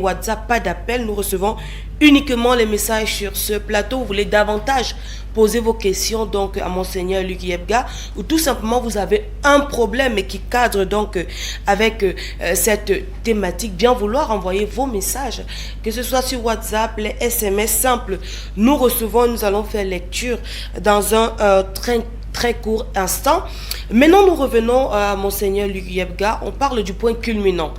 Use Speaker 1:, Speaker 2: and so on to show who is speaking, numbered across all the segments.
Speaker 1: WhatsApp, pas d'appel, nous recevons uniquement les messages sur ce plateau. Vous voulez davantage poser vos questions donc à Monseigneur Luc Yebga, ou tout simplement vous avez un problème et qui cadre donc avec cette thématique, bien vouloir envoyer vos messages, que ce soit sur WhatsApp, les SMS simples, nous recevons, nous allons faire lecture dans un très court instant. Maintenant nous revenons à Monseigneur Luc Yebga, on parle du point culminant.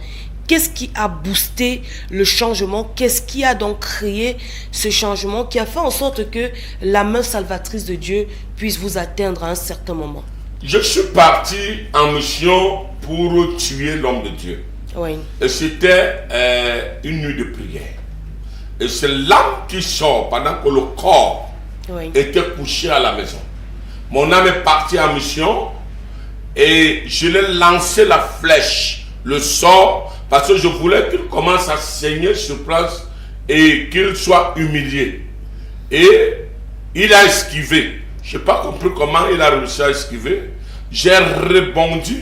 Speaker 1: Qu'est-ce qui a boosté le changement? Qu'est-ce qui a donc créé ce changement qui a fait en sorte que la main salvatrice de Dieu puisse vous atteindre à un certain moment?
Speaker 2: Je suis parti en mission pour tuer l'homme de Dieu.
Speaker 1: Oui.
Speaker 2: Et c'était une nuit de prière. Et c'est l'âme qui sort pendant que le corps était couché à la maison. Mon âme est partie en mission et je l'ai lancé la flèche, le sort, parce que je voulais qu'il commence à saigner sur place et qu'il soit humilié. Et il a esquivé. Je n'ai pas compris comment il a réussi à esquiver. J'ai rebondi.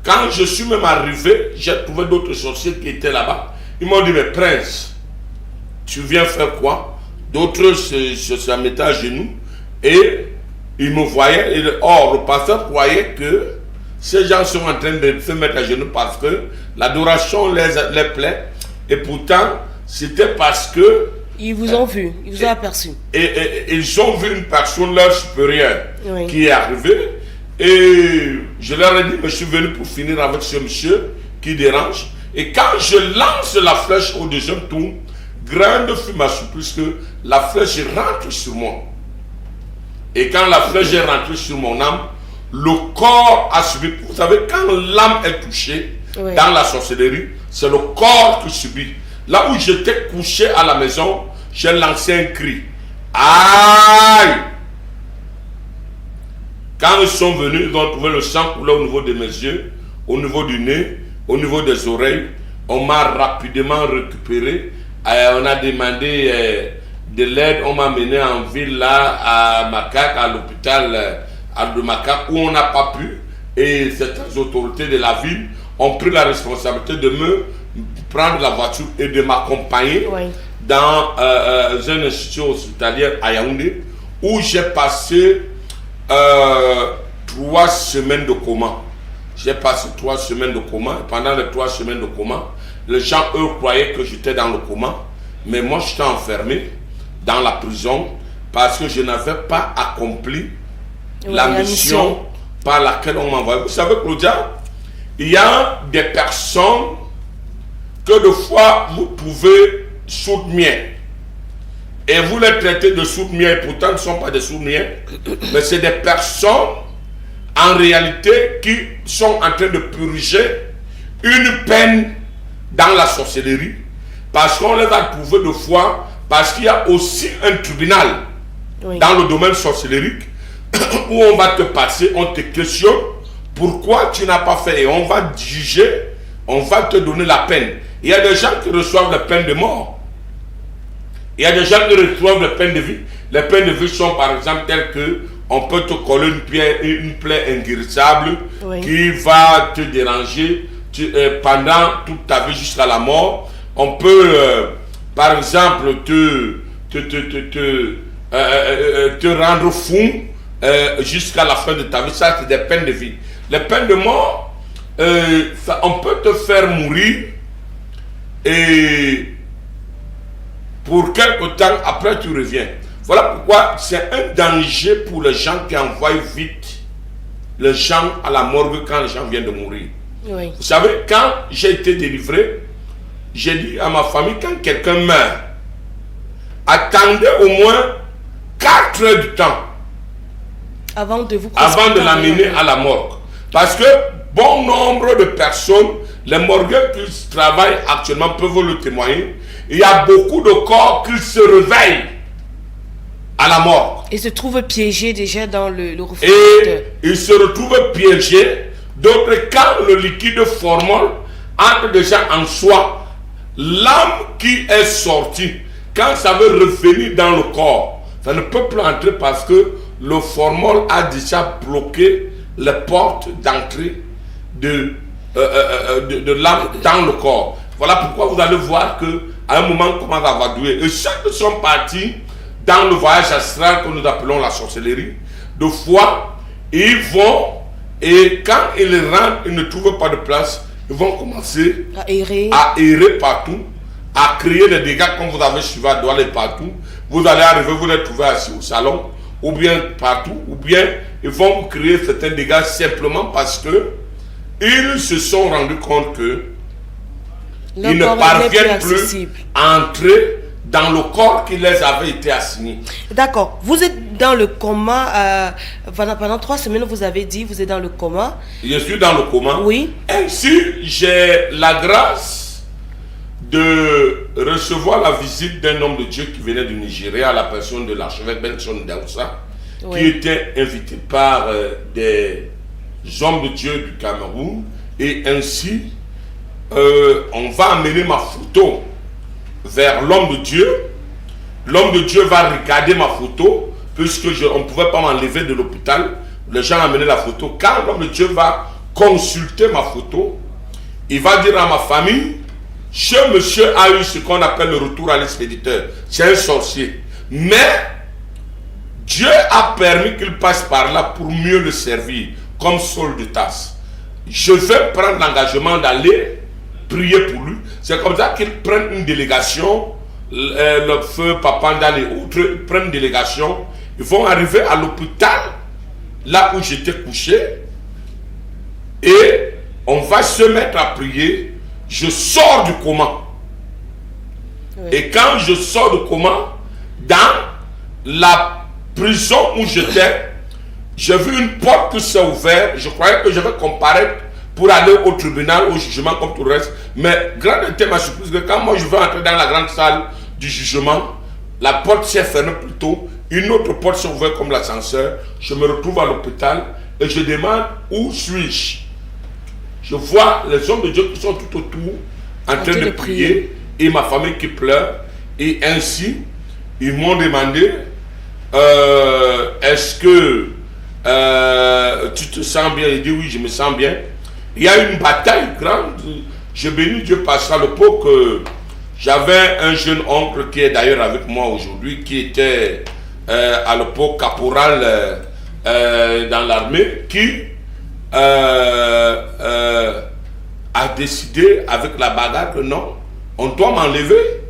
Speaker 2: Quand je suis même arrivé, j'ai trouvé d'autres sorciers qui étaient là-bas. Ils m'ont dit, mais prince, tu viens faire quoi? D'autres se mettaient à genoux et ils me voyaient. Et, or, le pasteur croyait que ces gens sont en train de se mettre à genoux parce que l'adoration les plaît. Et pourtant, c'était parce que...
Speaker 1: Ils vous ont vu, ils vous ont aperçu.
Speaker 2: Et ils ont vu une personne, leur supérieure, qui est arrivée. Et je leur ai dit, mais je suis venu pour finir avec ce monsieur qui dérange. Et quand je lance la flèche au deuxième tour, grande fut ma surprise que la flèche rentre sur moi. Et quand la flèche est rentrée sur mon âme, le corps a subi. Vous savez, quand l'âme est touchée dans la sorcellerie, c'est le corps qui subit. Là où j'étais couché à la maison, j'ai lancé un cri. Aïe! Quand ils sont venus, ils ont trouvé le sang couler au niveau de mes yeux, au niveau du nez, au niveau des oreilles. On m'a rapidement récupéré. On a demandé de l'aide. On m'a mené en ville, là, à Macaque, à l'hôpital de Macaque, où on n'a pas pu. Et certaines autorités de la ville ont pris la responsabilité de me prendre la voiture et de m'accompagner dans un institut hospitalier à Yaoundé, où j'ai passé 3 semaines de coma. J'ai passé 3 semaines de coma. Et pendant les 3 semaines de coma, les gens, eux, croyaient que j'étais dans le coma. Mais moi, j'étais enfermé dans la prison parce que je n'avais pas accompli la mission par laquelle on m'envoyait. Vous savez, Claudia, il y a des personnes que de fois vous trouvez sourds-muets. Et vous les traitez de sourds-muets, et pourtant, ce ne sont pas des sourds-muets. Mais c'est des personnes, en réalité, qui sont en train de purger une peine dans la sorcellerie. Parce qu'on les a trouvés de fois, parce qu'il y a aussi un tribunal dans le domaine sorcellerique où on va te passer, on te questionne pourquoi tu n'as pas fait et on va juger, on va te donner la peine. Il y a des gens qui reçoivent la peine de mort. Il y a des gens qui reçoivent la peine de vie. Les peines de vie sont par exemple telles que on peut te coller une plaie inguérissable qui va te déranger pendant toute ta vie jusqu'à la mort. On peut par exemple te rendre fou jusqu'à la fin de ta vie. Ça, c'est des peines de vie. Les peines de mort, on peut te faire mourir et pour quelque temps après tu reviens. Voilà pourquoi c'est un danger pour les gens qui envoient vite les gens à la morgue quand les gens viennent de mourir. Vous savez, quand j'ai été délivré, j'ai dit à ma famille, quand quelqu'un meurt, attendez au moins 4 heures du temps
Speaker 1: avant
Speaker 2: de l'amener à la morgue. Parce que bon nombre de personnes, les morgueurs qui travaillent actuellement peuvent le témoigner, il y a beaucoup de corps qui se réveillent à la morgue.
Speaker 1: Et se trouvent piégés déjà dans le refus.
Speaker 2: Et ils se retrouvent piégés. D'autres, quand le liquide formol entre déjà en soi, l'âme qui est sortie, quand ça veut revenir dans le corps, ça ne peut plus entrer parce que le formol a déjà bloqué les portes d'entrée de l'âme dans le corps. Voilà pourquoi vous allez voir que à un moment, comment ça va douer. Et ceux qui sont partis dans le voyage astral que nous appelons la sorcellerie, de fois, ils vont, et quand ils rentrent, ils ne trouvent pas de place, ils vont commencer à errer partout, à créer des dégâts comme vous avez suivi à Douala et partout. Vous allez arriver, vous les trouvez assis au salon, ou bien partout, ou bien ils vont vous créer certains dégâts simplement parce que ils se sont rendus compte que ils ne parviennent plus à entrer dans le corps qui les avait été assigné.
Speaker 1: D'accord. Vous êtes dans le coma. Pendant 3 semaines, vous avez dit, vous êtes dans le coma.
Speaker 2: Je suis dans le coma.
Speaker 1: Oui.
Speaker 2: Ainsi, j'ai la grâce de recevoir la visite d'un homme de Dieu qui venait du Nigeria, à la personne de l'archevêque Benson Daoussa, oui, qui était invité par des hommes de Dieu du Cameroun. Et ainsi, on va amener ma photo vers l'homme de Dieu. L'homme de Dieu va regarder ma photo, puisque on ne pouvait pas m'enlever de l'hôpital. Les gens amenaient la photo. Quand l'homme de Dieu va consulter ma photo, il va dire à ma famille, ce monsieur a eu ce qu'on appelle le retour à l'expéditeur. C'est un sorcier. Mais Dieu a permis qu'il passe par là pour mieux le servir, comme Saul de Tarse. Je vais prendre l'engagement d'aller prier pour lui. C'est comme ça qu'ils prennent une délégation, le feu Papanda et autres, ils prennent une délégation, ils vont arriver à l'hôpital, là où j'étais couché, et on va se mettre à prier. Je sors du coma. Oui. Et quand je sors du coma, dans la prison où j'étais, j'ai vu une porte qui s'est ouverte. Je croyais que je vais comparaître pour aller au tribunal, au jugement comme tout le reste. Mais grande était ma surprise que quand moi je vais entrer dans la grande salle du jugement, la porte s'est fermée plus tôt, une autre porte s'est ouverte comme l'ascenseur. Je me retrouve à l'hôpital et je demande où suis-je. Je vois les hommes de Dieu qui sont tout autour en train de prier et ma famille qui pleure. Et ainsi, ils m'ont demandé, est-ce que tu te sens bien? Il dit oui, je me sens bien. Il y a une bataille grande. Je bénis Dieu par ça. Le pot que j'avais un jeune oncle qui est d'ailleurs avec moi aujourd'hui, qui était à l'époque caporal dans l'armée, qui a décidé avec la bagarre que non, on doit m'enlever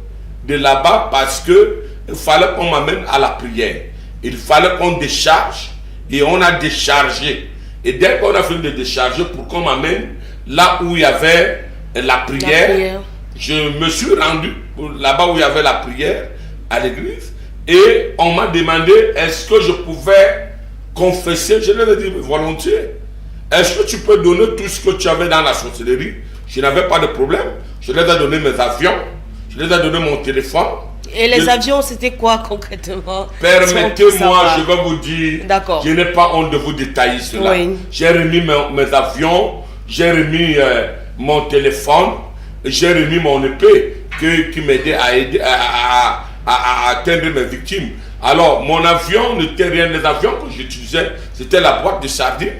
Speaker 2: de là-bas parce que il fallait qu'on m'amène à la prière. Il fallait qu'on décharge et on a déchargé. Et dès qu'on a fini de décharger pour qu'on m'amène là où il y avait la prière, je me suis rendu là-bas où il y avait la prière à l'église et on m'a demandé est-ce que je pouvais confesser. Je leur ai dit volontiers. Est-ce que tu peux donner tout ce que tu avais dans la sorcellerie? Je n'avais pas de problème. Je leur ai donné mes avions, je leur ai donné mon téléphone. Et
Speaker 1: les avions, c'était quoi concrètement?
Speaker 2: Permettez-moi, je vais vous dire, je n'ai pas honte de vous détailler cela. Oui. J'ai remis mes avions, j'ai remis mon téléphone, j'ai remis mon épée qui m'aidait à atteindre mes victimes. Alors, mon avion n'était rien. Les avions que j'utilisais, c'était la boîte de sardines,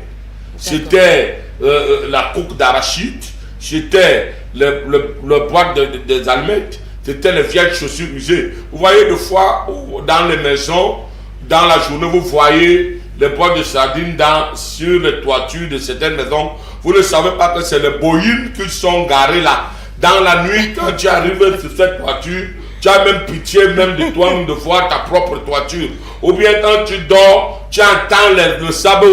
Speaker 2: c'était la coque d'arachide, c'était le boîte des allumettes. C'était les vieilles chaussures usées. Vous voyez des fois dans les maisons, dans la journée, vous voyez les boîtes de sardines sur les toitures de certaines maisons. Vous ne savez pas que c'est les boïnes qui sont garées là. Dans la nuit, quand tu arrives sur cette toiture, tu as même pitié même de toi-même de voir ta propre toiture. Ou bien quand tu dors, tu entends le sable.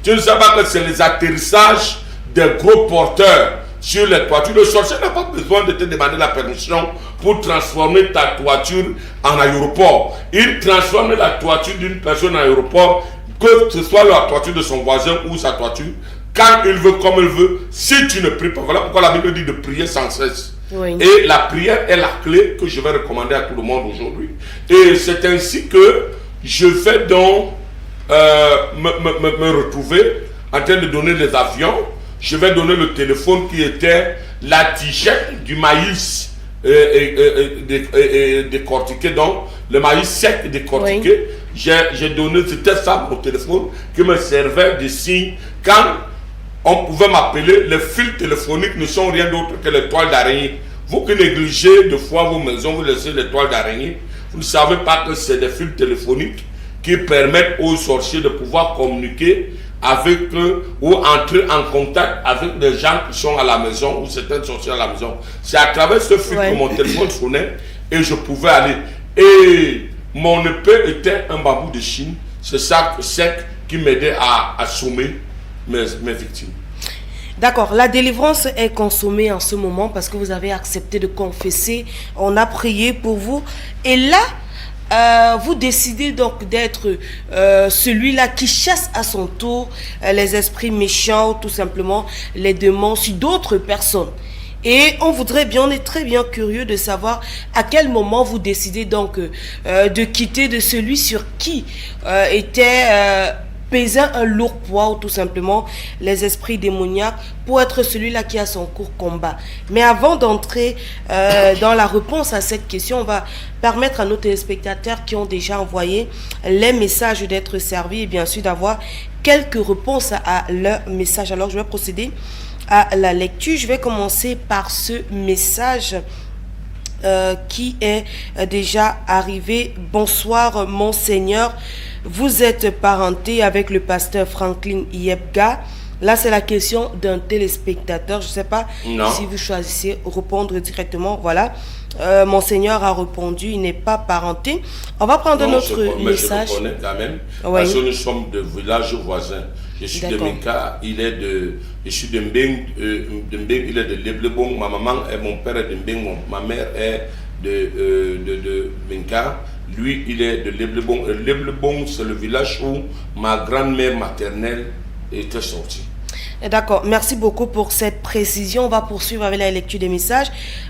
Speaker 2: Tu ne sais pas que c'est les atterrissages des gros porteurs sur les toitures. Le sorcier n'a pas besoin de te demander la permission pour transformer ta toiture en aéroport. Il transforme la toiture d'une personne en aéroport, que ce soit la toiture de son voisin ou sa toiture, quand il veut, comme il veut, si tu ne pries pas. Voilà pourquoi la Bible dit de prier sans cesse. Oui. Et la prière est la clé que je vais recommander à tout le monde aujourd'hui. Et c'est ainsi que je vais donc me retrouver en train de donner les avions. Je vais donner le téléphone qui était la tigette du maïs décortiqué, donc le maïs sec décortiqué. Oui. J'ai donné, c'était ça mon téléphone qui me servait de signe quand on pouvait m'appeler. Les fils téléphoniques ne sont rien d'autre que les toiles d'araignée. Vous qui négligez de fois vos maisons, vous laissez les toiles d'araignée. Vous ne savez pas que c'est des fils téléphoniques qui permettent aux sorciers de pouvoir communiquer avec eux ou entrer en contact avec des gens qui sont à la maison ou certains sorciers à la maison. C'est à travers ce fil que mon téléphone sonnait et je pouvais aller. Et mon épée était un bambou de Chine. C'est ça sec qui m'aidait à assommer mes victimes.
Speaker 1: D'accord, la délivrance est consommée en ce moment parce que vous avez accepté de confesser. On a prié pour vous. Et là, vous décidez donc d'être celui-là qui chasse à son tour les esprits méchants ou tout simplement les démons sur d'autres personnes. Et on voudrait bien, on est très bien curieux de savoir à quel moment vous décidez donc de quitter de celui sur qui était pesant un lourd poids ou tout simplement les esprits démoniaques pour être celui-là qui a son court combat. Mais avant d'entrer dans la réponse à cette question, on va permettre à nos téléspectateurs qui ont déjà envoyé les messages d'être servis et bien sûr d'avoir quelques réponses à leurs messages. Alors je vais procéder à la lecture. Je vais commencer par ce message qui est déjà arrivé. Bonsoir Monseigneur, vous êtes parenté avec le pasteur Franklin Yebga. Là c'est la question d'un téléspectateur. Je ne sais pas si vous choisissez répondre directement. Voilà, Monseigneur a répondu, il n'est pas parenté. On va prendre notre message.
Speaker 2: Je le connais quand même, parce que nous sommes de villages voisins. Je suis de Menka, il est de... Je suis de Mbeng, il est de Leblebong, ma maman et mon père est de Mbeng, ma mère est de Menka. Lui, il est de Leblebong. Leblebong, c'est le village où ma grand-mère maternelle était sortie.
Speaker 1: D'accord, merci beaucoup pour cette précision. On va poursuivre avec la lecture des messages.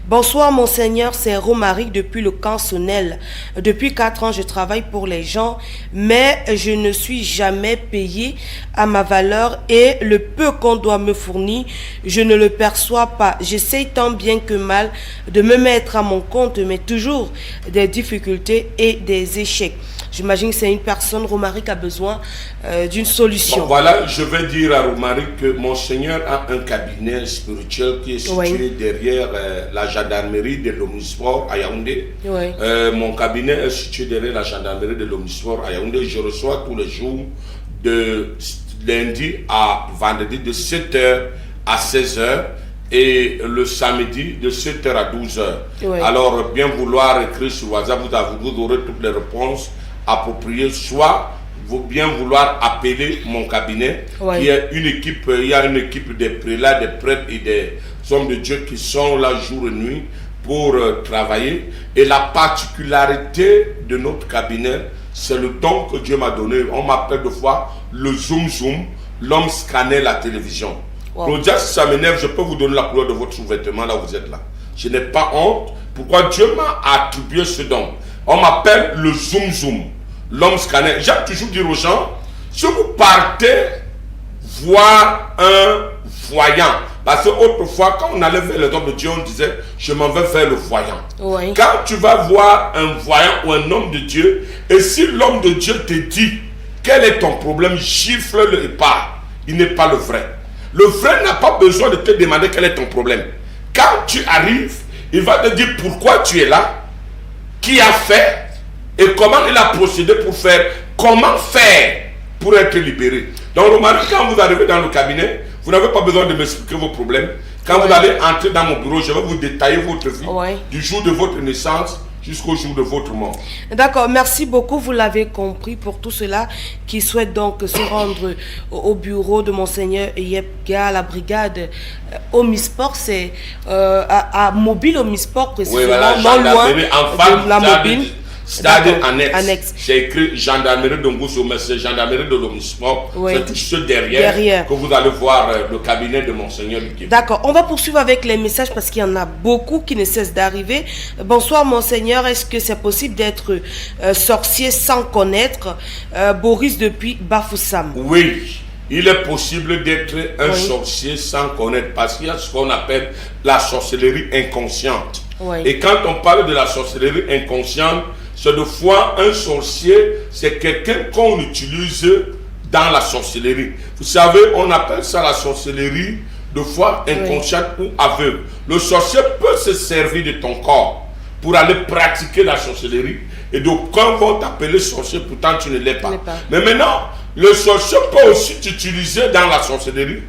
Speaker 1: Bonsoir Monseigneur, c'est Romaric depuis le camp Sonnel. Depuis 4 ans, je travaille pour les gens, mais je ne suis jamais payé à ma valeur et le peu qu'on doit me fournir, je ne le perçois pas. J'essaye tant bien que mal de me mettre à mon compte, mais toujours des difficultés et des échecs. J'imagine que c'est une personne, Romaric a besoin d'une solution. Bon,
Speaker 2: voilà, je vais dire à Romaric que Monseigneur a un cabinet spirituel qui est situé derrière la gendarmerie de l'Omnisport à Yaoundé. Mon cabinet est situé derrière la gendarmerie de l'Omnisport à Yaoundé. Je reçois tous les jours de lundi à vendredi de 7h à 16h. Et le samedi de 7h à 12h. Alors, bien vouloir écrire sur WhatsApp, vous aurez toutes les réponses appropriées, soit bien vouloir appeler mon cabinet, qui est une équipe, il y a une équipe de prélats, des prêtres et des hommes de Dieu qui sont là jour et nuit pour travailler. Et la particularité de notre cabinet, c'est le don que Dieu m'a donné. On m'appelle de fois le zoom zoom, l'homme scannait la télévision. Claudia, si ça m'énerve, je peux vous donner la couleur de votre sous-vêtement là où vous êtes là. Je n'ai pas honte. Pourquoi Dieu m'a attribué ce don? On m'appelle le zoom zoom, l'homme scanner. J'aime toujours dire aux gens, si vous partez voir un voyant, parce qu'autrefois, quand on allait vers les hommes de Dieu, on disait, je m'en vais vers le voyant. Quand tu vas voir un voyant ou un homme de Dieu, et si l'homme de Dieu te dit, quel est ton problème, gifle-le et part. Il n'est pas le vrai. Le vrai n'a pas besoin de te demander quel est ton problème. Quand tu arrives, il va te dire pourquoi tu es là, qui a fait et comment il a procédé pour faire, comment faire pour être libéré. Donc, remarquez, quand vous arrivez dans le cabinet, vous n'avez pas besoin de m'expliquer vos problèmes. Quand vous allez entrer dans mon bureau, je vais vous détailler votre vie du jour de votre naissance jusqu'au jour de votre mort. D'accord, merci beaucoup, vous l'avez compris. Pour tout cela qui souhaitent donc se rendre au bureau de Monseigneur Yebga, la brigade Omnisport, c'est à Mobile Omnisport précisément, non loin de la Mobile. C'est-à-dire annexe. J'ai écrit gendarmerie de Ngousso, mais c'est gendarmerie de l'Omnisport. C'est tout ce derrière que vous allez voir le cabinet de Monseigneur Yebga. D'accord, on va poursuivre avec les messages parce qu'il y en a beaucoup qui ne cessent d'arriver. Bonsoir Monseigneur, est-ce que c'est possible d'être sorcier sans connaître? Boris depuis Bafoussam. Oui, il est possible d'être un sorcier sans connaître parce qu'il y a ce qu'on appelle la sorcellerie inconsciente. Et quand on parle de la sorcellerie inconsciente, c'est de fois un sorcier, c'est quelqu'un qu'on utilise dans la sorcellerie. Vous savez, on appelle ça la sorcellerie de foi inconsciente ou aveugle. Le sorcier peut se servir de ton corps pour aller pratiquer la sorcellerie. Et donc, quand vont t'appeler sorcier, pourtant tu ne l'es pas. Mais maintenant, le sorcier peut aussi t'utiliser dans la sorcellerie.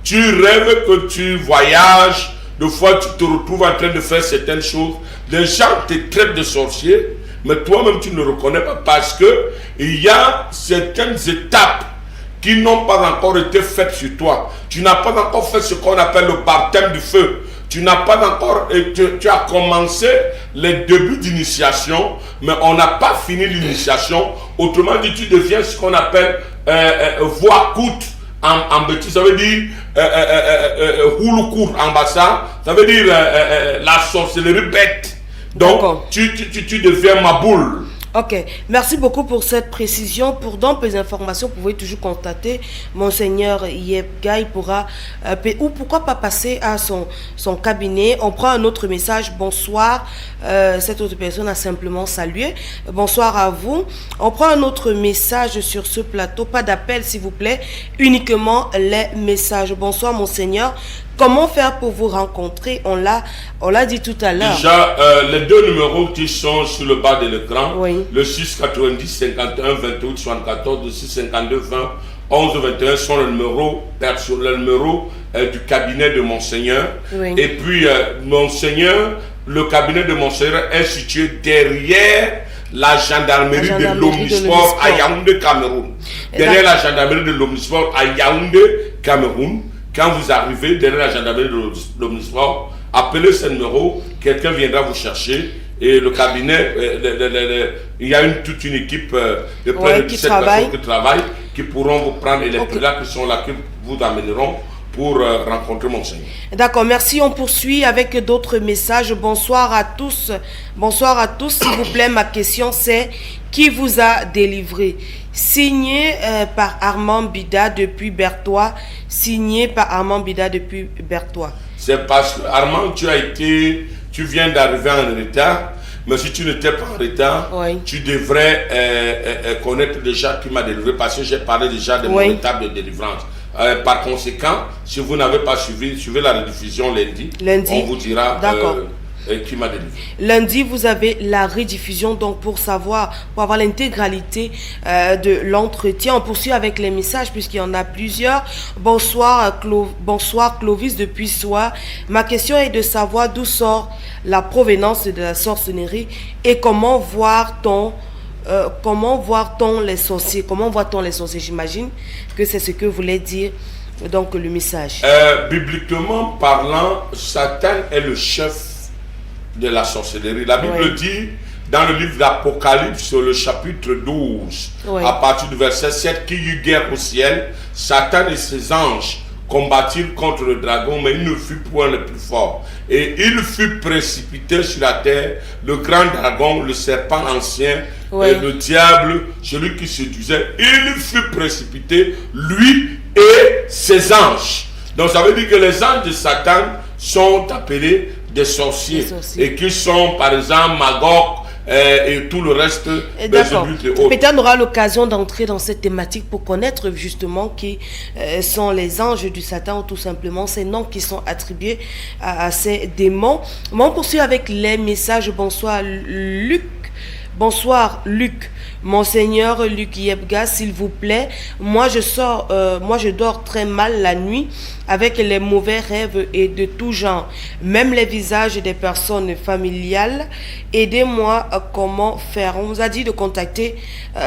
Speaker 2: Tu rêves que tu voyages, des fois tu te retrouves en train de faire certaines choses. Les gens te traitent de sorcier, mais toi-même tu ne le reconnais pas parce que il y a certaines étapes qui n'ont pas encore été faites sur toi. Tu n'as pas encore fait ce qu'on appelle le baptême du feu. Tu n'as pas encore, tu as commencé les débuts d'initiation, mais on n'a pas fini l'initiation. Autrement dit, tu deviens ce qu'on appelle voix courte en bêtise. Ça veut dire houloukour en bassa. Ça veut dire la sorcellerie bête. Donc, tu deviens maboule.
Speaker 1: Ok, merci beaucoup pour cette précision. Pour d'autres informations, vous pouvez toujours contacter Monseigneur Yebga. Il pourra, ou pourquoi pas passer à son cabinet. On prend un autre message. Bonsoir. Cette autre personne a simplement salué. Bonsoir à vous. On prend un autre message sur ce plateau. Pas d'appel, s'il vous plaît. Uniquement les messages. Bonsoir, Monseigneur. Comment faire pour vous rencontrer? On l'a dit tout à l'heure.
Speaker 2: Déjà, les deux numéros qui sont sur le bas de l'écran, le 690 51 28 74, le 652 20 11 21 sont le numéro du cabinet de Monseigneur. Et puis, Monseigneur, le cabinet de Monseigneur est situé derrière la gendarmerie de l'Omnisport à Yaoundé, Cameroun. Derrière la gendarmerie de l'Omnisport à Yaoundé, Cameroun. Quand vous arrivez derrière la gendarmerie de l'Omnisport, appelez ce numéro, quelqu'un viendra vous chercher. Et le cabinet, il y a toute une équipe de près de 17 personnes qui travaillent, qui pourront vous prendre, et les pilotes qui sont là, qui vous amèneront pour rencontrer Monseigneur.
Speaker 1: D'accord, merci. On poursuit avec d'autres messages. Bonsoir à tous. Bonsoir à tous. S'il vous plaît, ma question c'est: qui vous a délivré? Signé par Armand Bida depuis Berthois. Signé par Armand Bida depuis Berthois.
Speaker 2: C'est parce que Armand, tu viens d'arriver en retard. Mais si tu n'étais pas en retard, tu devrais connaître déjà qui m'a délivré, parce que j'ai parlé déjà de mon étape de délivrance. Par conséquent, si vous n'avez pas suivi la rediffusion lundi. On vous dira qui m'a délivré.
Speaker 1: Lundi, vous avez la rediffusion, donc pour avoir l'intégralité de l'entretien. On poursuit avec les messages puisqu'il y en a plusieurs. Bonsoir, bonsoir Clovis depuis Soie. Ma question est de savoir d'où sort la provenance de la sorcellerie et comment voit-on les sorciers? Comment voit-on les sorciers? J'imagine que c'est ce que voulait dire donc le message.
Speaker 2: Bibliquement parlant, Satan est le chef de la sorcellerie. La Bible dit dans le livre d'Apocalypse, le chapitre 12, à partir du verset 7, qu'il y eut guerre au ciel, Satan et ses anges combattirent contre le dragon, mais il ne fut point le plus fort. Et il fut précipité sur la terre, le grand dragon, le serpent ancien, et le diable, celui qui séduisait, il fut précipité, lui et ses anges. Donc ça veut dire que les anges de Satan sont appelés des sorciers. Et qui sont par exemple Magog et tout le reste.
Speaker 1: D'accord. Peut-être on aura l'occasion d'entrer dans cette thématique pour connaître justement qui sont les anges du Satan, ou tout simplement ces noms qui sont attribués à ces démons. Mais on poursuit avec les messages. Bonsoir Luc. Bonsoir Luc. Monseigneur Luc Yebga, s'il vous plaît, moi je dors très mal la nuit avec les mauvais rêves et de tout genre, même les visages des personnes familiales. Aidez-moi, comment faire? On vous a dit de contacter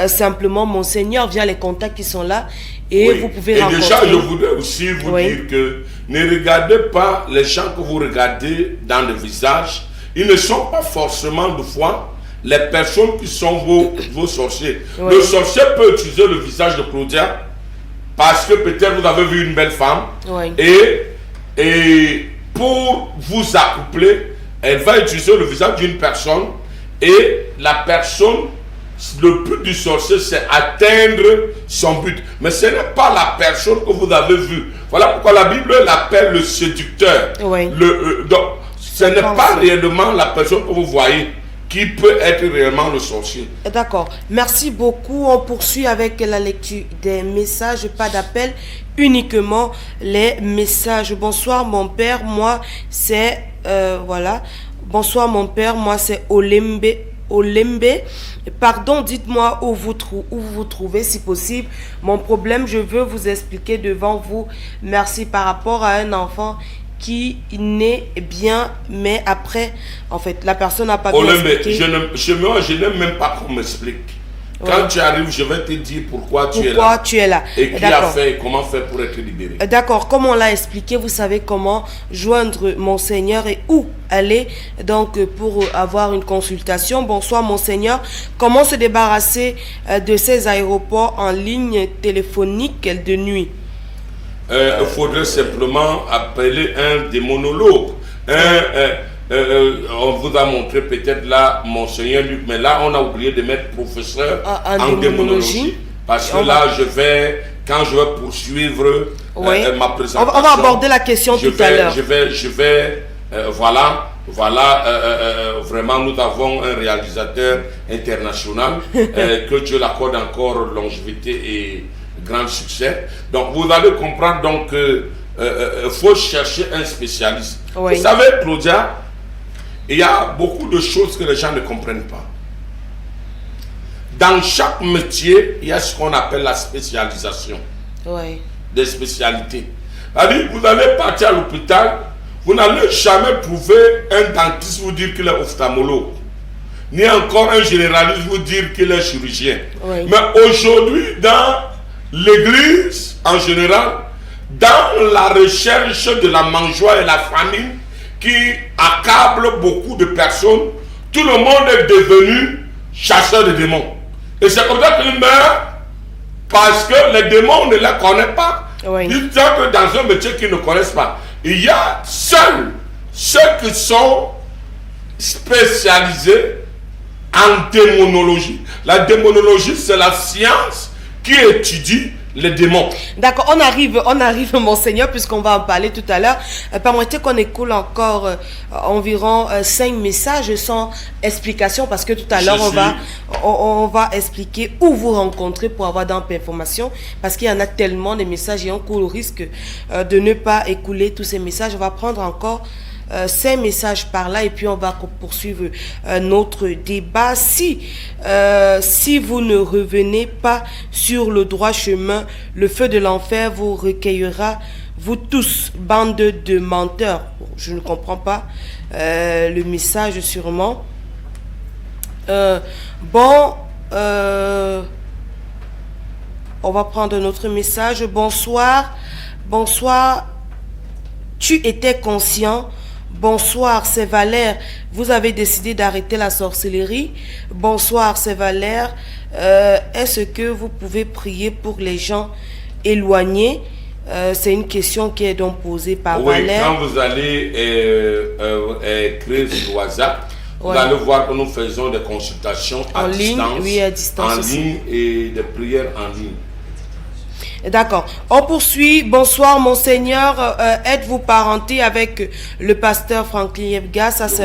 Speaker 1: simplement Monseigneur via les contacts qui sont là et vous pouvez rencontrer. Et
Speaker 2: déjà, je voudrais aussi vous dire que ne regardez pas les gens que vous regardez dans le visage, ils ne sont pas forcément de foi les personnes qui sont vos sorciers. Le sorcier peut utiliser le visage de Claudia parce que peut-être vous avez vu une belle femme et pour vous accoupler, elle va utiliser le visage d'une personne et la personne, le but du sorcier c'est atteindre son but. Mais ce n'est pas la personne que vous avez vue. Voilà pourquoi la Bible l'appelle le séducteur. Donc, ce n'est pas réellement la personne que vous voyez qui peut être réellement le sorcier.
Speaker 1: D'accord. Merci beaucoup. On poursuit avec la lecture des messages. Pas d'appel, uniquement les messages. Bonsoir mon père, moi c'est... voilà. Bonsoir mon père, moi c'est Olembe. Pardon, dites-moi où vous vous trouvez si possible. Mon problème, je veux vous expliquer devant vous. Merci. Par rapport à un enfant qui naît bien, mais après, en fait, la personne n'a pas bien expliqué.
Speaker 2: Je n'aime même pas qu'on m'explique. Quand tu arrives, je vais te dire pourquoi tu es là. Et qui a fait et comment faire pour être libéré.
Speaker 1: D'accord, comme on l'a expliqué, vous savez comment joindre Monseigneur et où aller donc pour avoir une consultation. Bonsoir Monseigneur, comment se débarrasser de ces aéroports en ligne téléphonique de nuit?
Speaker 2: Il faudrait simplement appeler un démonologue. On vous a montré peut-être là, Monseigneur Luc, mais là on a oublié de mettre professeur en démonologie. Parce que là, quand je vais poursuivre ma présentation,
Speaker 1: on va aborder la question tout à l'heure.
Speaker 2: Vraiment, nous avons un réalisateur international, que Dieu l'accorde encore longévité et grand succès. Donc, vous allez comprendre donc qu'il faut chercher un spécialiste. Vous savez, Claudia, il y a beaucoup de choses que les gens ne comprennent pas. Dans chaque métier, il y a ce qu'on appelle la spécialisation. Des spécialités. C'est-à-dire, vous allez partir à l'hôpital, vous n'allez jamais trouver un dentiste vous dire qu'il est ophtalmologue, ni encore un généraliste vous dire qu'il est chirurgien. Mais aujourd'hui, dans l'église en général, dans la recherche de la mangeoire et la famine qui accable beaucoup de personnes, tout le monde est devenu chasseur de démons. Et c'est comme ça qu'ils meurent, parce que les démons ne les connaissent pas. Ils entrent dans un métier qu'ils ne connaissent pas. Il y a seuls ceux qui sont spécialisés en démonologie. La démonologie, c'est la science qui étudie les démons.
Speaker 1: D'accord, on arrive, Monseigneur, puisqu'on va en parler tout à l'heure. Permettez qu'on écoule encore environ 5 messages sans explication, parce que tout à l'heure, on va expliquer où vous rencontrer pour avoir d'informations, parce qu'il y en a tellement de messages et on court le risque de ne pas écouler tous ces messages. On va prendre encore 5 messages par là et puis on va poursuivre notre débat. Si vous ne revenez pas sur le droit chemin, le feu de l'enfer vous recueillera, vous tous, bande de menteurs. Je ne comprends pas le message sûrement. On va prendre notre message. Bonsoir, tu étais conscient. Bonsoir, c'est Valère. Vous avez décidé d'arrêter la sorcellerie. Bonsoir, c'est Valère. Est-ce que vous pouvez prier pour les gens éloignés? C'est une question qui est donc posée par Valère.
Speaker 2: Quand vous allez créer sur WhatsApp, vous allez voir que nous faisons des consultations à distance, en ligne et des prières en ligne.
Speaker 1: D'accord. On poursuit. Bonsoir, Monseigneur. Êtes-vous parenté avec le pasteur Franklin Yebga? Ça, c'est